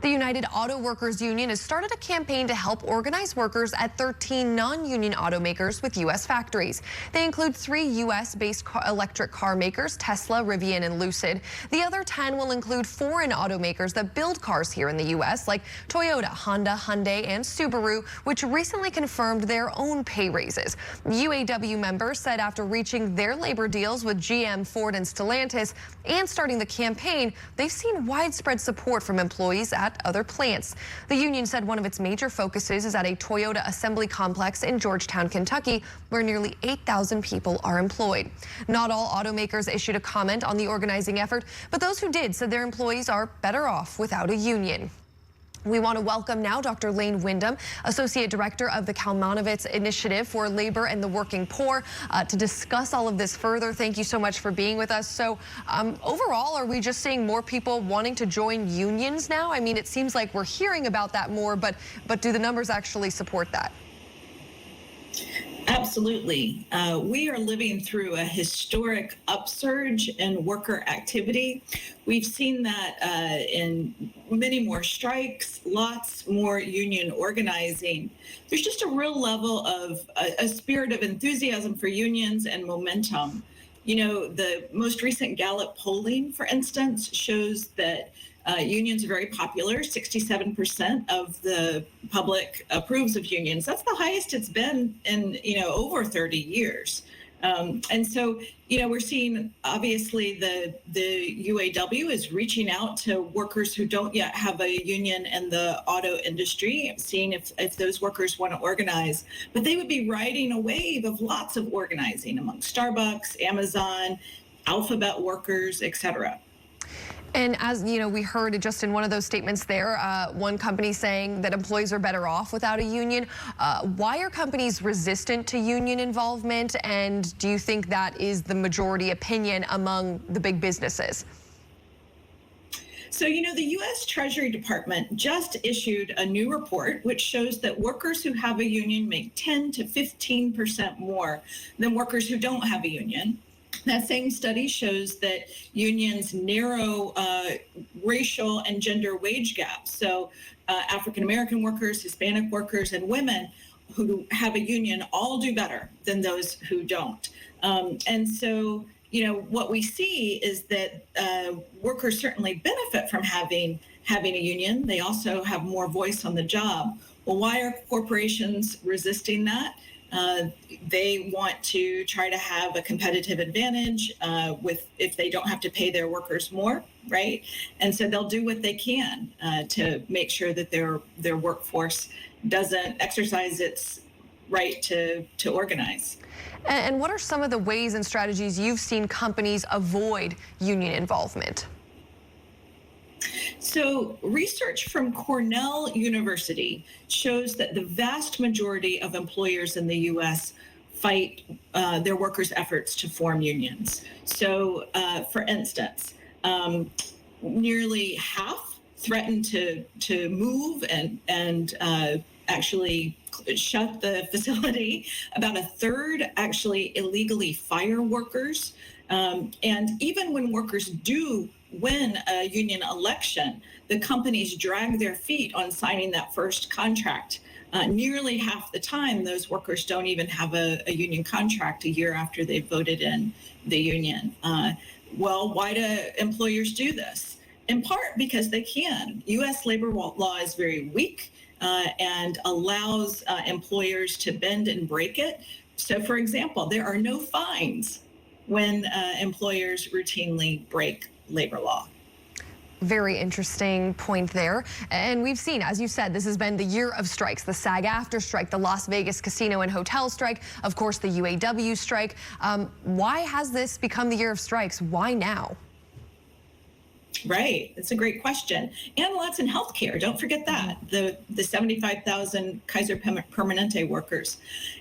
The United Auto Workers Union has started a campaign to help organize workers at 13 non-union automakers with U.S. factories. They include 3 U.S.-based electric car makers, Tesla, Rivian, and Lucid. The other 10 will include foreign automakers that build cars here in the U.S., like Toyota, Honda, Hyundai, and Subaru, which recently confirmed their own pay raises. UAW members said after reaching their labor deals with GM, Ford, and Stellantis and starting the campaign, they've seen widespread support from employees at other plants. The union said one of its major focuses is at a Toyota assembly complex in Georgetown, Kentucky, where nearly 8,000 people are employed. Not all automakers issued a comment on the organizing effort, but those who did said their employees are better off without a union. We want to welcome now Dr. Lane Windham, Associate Director of the Kalmanovitz Initiative for Labor and the Working Poor, to discuss all of this further. Thank you so much for being with us. So overall, are we just seeing more people wanting to join unions now? I mean, it seems like we're hearing about that more, but do the numbers actually support that? Absolutely. We are living through a historic upsurge in worker activity. We've seen that in many more strikes, lots more union organizing. There's just a real level of a spirit of enthusiasm for unions and momentum. You know, the most recent Gallup polling, for instance, shows that unions are very popular. 67% of the public approves of unions. That's the highest it's been in, over 30 years. And so, we're seeing, obviously, the UAW is reaching out to workers who don't yet have a union in the auto industry, seeing if those workers want to organize. But they would be riding a wave of lots of organizing among Starbucks, Amazon, Alphabet workers, et cetera. And as you know, we heard just in one of those statements there, one company saying that employees are better off without a union. Why are companies resistant to union involvement? And do you think that is the majority opinion among the big businesses? So, the U.S. Treasury Department just issued a new report which shows that workers who have a union make 10 to 15% more than workers who don't have a union. That same study shows that unions narrow racial and gender wage gaps. So African-American workers, Hispanic workers, and women who have a union all do better than those who don't. And so, what we see is that workers certainly benefit from having a union. They also have more voice on the job. Well, why are corporations resisting that? They want to try to have a competitive advantage if they don't have to pay their workers more, right? And so they'll do what they can to make sure that their workforce doesn't exercise its right to organize. And what are some of the ways and strategies you've seen companies avoid union involvement? So research from Cornell University shows that the vast majority of employers in the U.S. fight their workers' efforts to form unions. So, for instance, nearly half threaten to move and actually shut the facility. About a third actually illegally fire workers. And even when workers do win a union election, the companies drag their feet on signing that first contract. Nearly half the time, those workers don't even have a union contract a year after they voted in the union. Well, why do employers do this? In part because they can. U.S. labor law is very weak and allows employers to bend and break it. So, for example, there are no fines when employers routinely break labor law. Very interesting point there. And we've seen, as you said, this has been the year of strikes, the SAG-AFTRA strike, the Las Vegas casino and hotel strike, of course, the UAW strike. Why has this become the year of strikes? Why now? Right. That's a great question. And lots in healthcare. Don't forget that. The 75,000 Kaiser Permanente workers.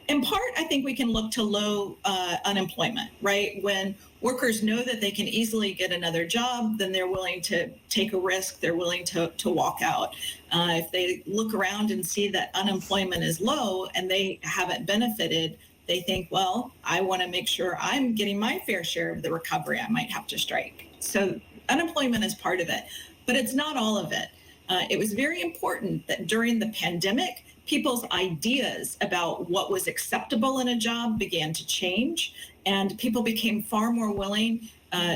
In part, I think we can look to low unemployment, right? When workers know that they can easily get another job, then they're willing to take a risk. They're willing to walk out. If they look around and see that unemployment is low and they haven't benefited, they think, well, I want to make sure I'm getting my fair share of the recovery. I might have to strike. So unemployment is part of it, but it's not all of it. it was very important that during the pandemic, people's ideas about what was acceptable in a job began to change, and people became far more willing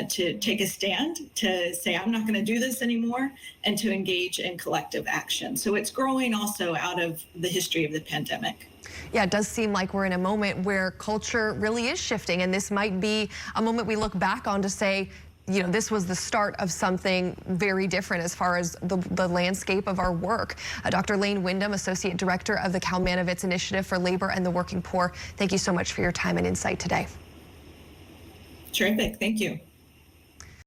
to take a stand, to say, I'm not going to do this anymore, and to engage in collective action. So it's growing also out of the history of the pandemic. Yeah, it does seem like we're in a moment where culture really is shifting, and this might be a moment we look back on to say, you know, this was the start of something very different as far as the landscape of our work. Dr. Lane Windham, Associate Director of the Kalmanovitz Initiative for Labor and the Working Poor, thank you so much for your time and insight today. Terrific. Thank you.